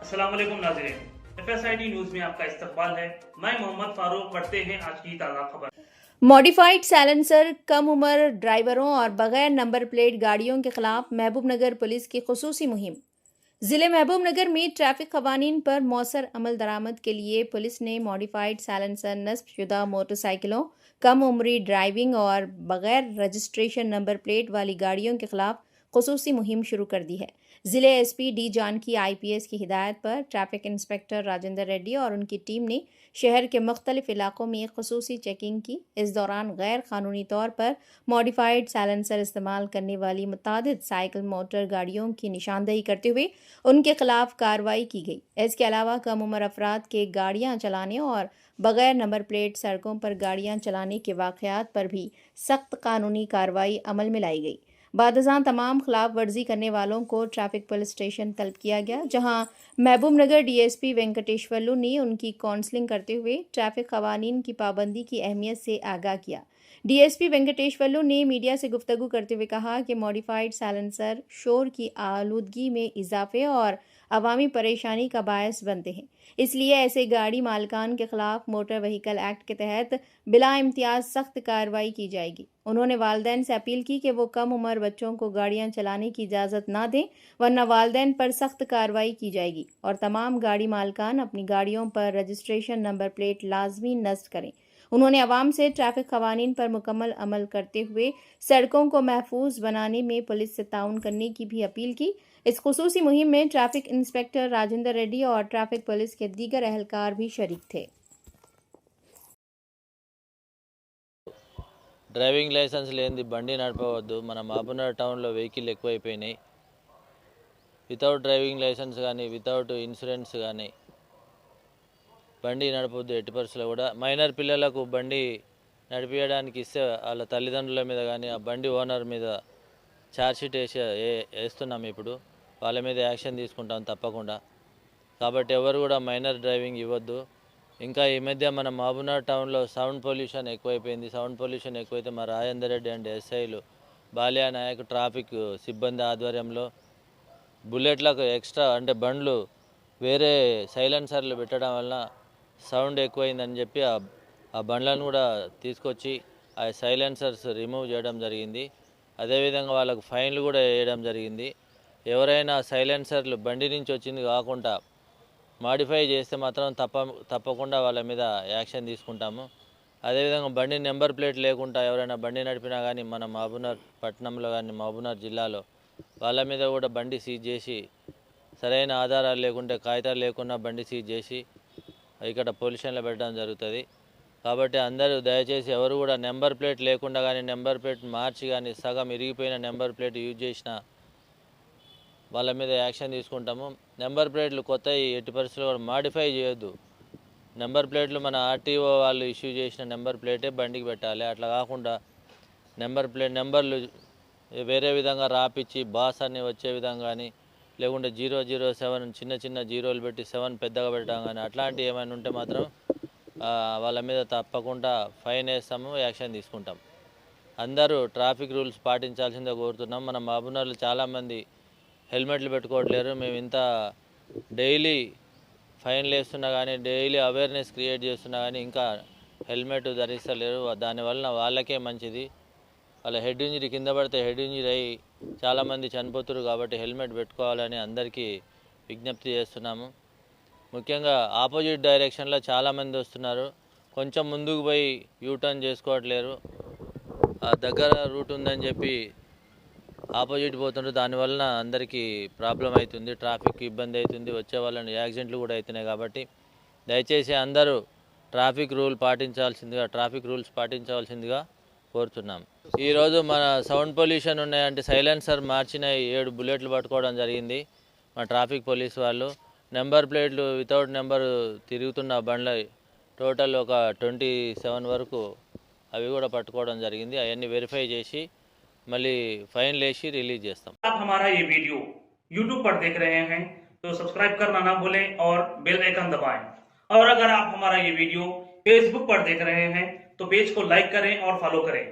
अस्सलाम वालेकुम नाज़रीन, FSID न्यूज में आपका इस्तकबाल है। मैं मोहम्मद फारूक। पढ़ते हैं आज की ताज़ा खबर। मॉडिफाइड साइलेंसर, कम उम्र ड्राइवरों और बगैर नंबर प्लेट गाड़ियों के खिलाफ महबूबनगर पुलिस की खुसूसी मुहिम। जिले महबूबनगर में ट्रैफिक कवानीन पर मौसर अमल दरामद के लिए पुलिस ने मॉडिफाइड साइलेंसर नस्बशुदा मोटरसाइकिलों, कम उम्री ड्राइविंग और बगैर रजिस्ट्रेशन नंबर प्लेट वाली गाड़ियों के खिलाफ खुसूसी मुहिम शुरू कर दी है। जिले एसपी डी जानकी IPS की हिदायत पर ट्रैफिक इंस्पेक्टर राजेंद्र रेड्डी और उनकी टीम ने शहर के मुख्तलिफ इलाकों में खुसूसी चेकिंग की। इस दौरान गैर कानूनी तौर पर मॉडिफाइड साइलेंसर इस्तेमाल करने वाली मुतादिद साइकिल मोटर गाड़ियों की निशानदेही करते हुए उनके खिलाफ कार्रवाई की गई। इसके अलावा कम उम्र अफराद के गाड़ियां चलाने और बगैर नंबर प्लेट सड़कों पर गाड़ियां चलाने के वाक़यात पर भी सख्त कानूनी कार्रवाई अमल में लाई गई। बादशाह तमाम खिलाफ वर्जी करने वालों को ट्रैफिक पुलिस स्टेशन तलब किया गया, जहां महबूबनगर DSP वेंकटेश्वरलू ने उनकी काउंसलिंग करते हुए ट्रैफिक कवानीन की पाबंदी की अहमियत से आगाह किया। DSP वेंकटेश्वरलू ने मीडिया से गुफ्तगू करते हुए कहा कि मॉडिफाइड साइलेंसर शोर की आलूदगी में इजाफे और अवामी परेशानी का बायस बनते हैं, इसलिए ऐसे गाड़ी मालकान के खिलाफ मोटर व्हीकल एक्ट के तहत बिला इम्तियाज सख्त कार्रवाई की जाएगी। उन्होंने वालिदैन से अपील की कि वो कम उम्र बच्चों को गाड़ियां चलाने की इजाज़त ना दें, वरना वालिदैन पर सख्त कार्रवाई की जाएगी और तमाम गाड़ी मालकान अपनी गाड़ियों पर रजिस्ट्रेशन नंबर प्लेट लाजमी नस्ब करें। उन्होंने अवाम से ट्रैफिक कवानीन पर मुकम्मल अमल करते हुए सड़कों को महफूज बनाने में पुलिस से ताउन करने की भी अपील की। इस खुसूसी मुहिम में ट्रैफिक इंस्पेक्टर राजेंद्र रेड्डी और ट्रैफिक पुलिस के दीगर अहलकार भी शरीक थे। డ్రైవింగ్ లైసెన్స్ లేనిది బండి నడపవద్దు. మన మహబూబ్నగర్ టౌన్లో వెహికల్ ఎక్కువైపోయినాయి. వితౌట్ డ్రైవింగ్ లైసెన్స్ కానీ వితౌట్ ఇన్సూరెన్స్ కానీ బండి నడపవద్దు ఎట్టి పరిస్థితుల్లో కూడా. మైనర్ పిల్లలకు బండి నడిపించడానికి ఇస్తే వాళ్ళ తల్లిదండ్రుల మీద కానీ ఆ బండి ఓనర్ మీద ఛార్జ్షీట్ వేస్తున్నాం. ఇప్పుడు వాళ్ళ మీద యాక్షన్ తీసుకుంటాం తప్పకుండా. కాబట్టి ఎవరు కూడా మైనర్ డ్రైవింగ్ ఇవ్వద్దు. ఇంకా ఈ మధ్య మన మహబూబ్నగర్ టౌన్లో సౌండ్ పొల్యూషన్ ఎక్కువైపోయింది. సౌండ్ పొల్యూషన్ ఎక్కువైతే మా రాజేందర్ రెడ్డి అండ్ SIలు బాలియా నాయక్ ట్రాఫిక్ సిబ్బంది ఆధ్వర్యంలో బుల్లెట్లకు ఎక్స్ట్రా అంటే బండ్లు వేరే సైలెన్సర్లు పెట్టడం వలన సౌండ్ ఎక్కువైందని చెప్పి ఆ బండ్లను కూడా తీసుకొచ్చి ఆ సైలెన్సర్స్ రిమూవ్ చేయడం జరిగింది. అదేవిధంగా వాళ్ళకు ఫైన్లు కూడా వేయడం జరిగింది. ఎవరైనా సైలెన్సర్లు బండి నుంచి వచ్చింది కాకుండా మాడిఫై చేస్తే మాత్రం తప్పకుండా వాళ్ళ మీద యాక్షన్ తీసుకుంటాము. అదేవిధంగా బండి నెంబర్ ప్లేట్ లేకుండా ఎవరైనా బండి నడిపినా కానీ మన మహబూబ్నగర్ పట్టణంలో కానీ మహబూబ్నగర్ జిల్లాలో వాళ్ళ మీద కూడా బండి సీజ్ చేసి సరైన ఆధారాలు లేకుంటే కాగితాలు లేకుండా బండి సీజ్ చేసి ఇక్కడ పొల్యూషన్లో పెట్టడం జరుగుతుంది. కాబట్టి అందరూ దయచేసి ఎవరు కూడా నెంబర్ ప్లేట్ లేకుండా కానీ నెంబర్ ప్లేట్ మార్చి కానీ సగం ఇరిగిపోయిన నెంబర్ ప్లేట్ యూజ్ చేసిన వాళ్ళ మీద యాక్షన్ తీసుకుంటాము. నెంబర్ ప్లేట్లు కొత్తవి ఎట్టి పరిస్థితుల్లో కూడా మాడిఫై చేయొద్దు. నెంబర్ ప్లేట్లు మన RTO వాళ్ళు ఇష్యూ చేసిన నెంబర్ ప్లేటే బండికి పెట్టాలి. అట్లా కాకుండా నెంబర్లు వేరే విధంగా రాపిచ్చి బాస్ అని వచ్చే విధంగా కానీ లేకుంటే 007 చిన్న జీరోలు పెట్టి 7 పెద్దగా పెట్టడం కానీ అట్లాంటివి ఏమైనా ఉంటే మాత్రం వాళ్ళ మీద తప్పకుండా ఫైన్ వేస్తాము, యాక్షన్ తీసుకుంటాం. అందరూ ట్రాఫిక్ రూల్స్ పాటించాల్సిందే కోరుతున్నాం. మన మహబూబ్నగర్లో చాలామంది హెల్మెట్లు పెట్టుకోవట్లేరు. మేము ఇంత డైలీ ఫైన్లు వేస్తున్నా కానీ డైలీ అవేర్నెస్ క్రియేట్ చేస్తున్నా కానీ ఇంకా హెల్మెట్ ధరిస్తలేరు. దానివల్ల వాళ్ళకే మంచిది. వాళ్ళ హెడ్ ఇంజరీ కింద పడితే హెడ్ ఇంజరీ అయ్యి చాలామంది చనిపోతున్నారు. కాబట్టి హెల్మెట్ పెట్టుకోవాలని అందరికీ విజ్ఞప్తి చేస్తున్నాము. ముఖ్యంగా ఆపోజిట్ డైరెక్షన్లో చాలామంది వస్తున్నారు. కొంచెం ముందుకు పోయి యూటర్న్ చేసుకోవట్లేరు. దగ్గర రూట్ ఉందని చెప్పి ఆపోజిట్ పోతుండ్రు. దానివల్ల అందరికీ ప్రాబ్లం అవుతుంది, ట్రాఫిక్ ఇబ్బంది అవుతుంది, వచ్చే వాళ్ళని యాక్సిడెంట్లు కూడా అవుతున్నాయి. కాబట్టి దయచేసి అందరూ ట్రాఫిక్ రూల్స్ పాటించవలసిందిగా కోరుతున్నాం. ఈరోజు మన సౌండ్ పొల్యూషన్ ఉన్నాయంటే సైలెన్సర్ మార్చిన 7 బుల్లెట్లు పట్టుకోవడం జరిగింది మన ట్రాఫిక్ పోలీస్ వాళ్ళు. నెంబర్ ప్లేట్లు వితౌట్ నెంబర్ తిరుగుతున్న బండ్ల టోటల్ ఒక 27 వరకు అవి కూడా పట్టుకోవడం జరిగింది. అవన్నీ వెరిఫై చేసి మళ్ళీ ఫైన్ లేసి రిలీజ్ చేస్తాం. आप हमारा ये वीडियो YouTube पर देख रहे हैं तो सब्सक्राइब करना ना भूलें और बेल आइकन दबाएं। और अगर आप हमारा ये वीडियो Facebook पर देख रहे हैं तो पेज को लाइक करें और फॉलो करें।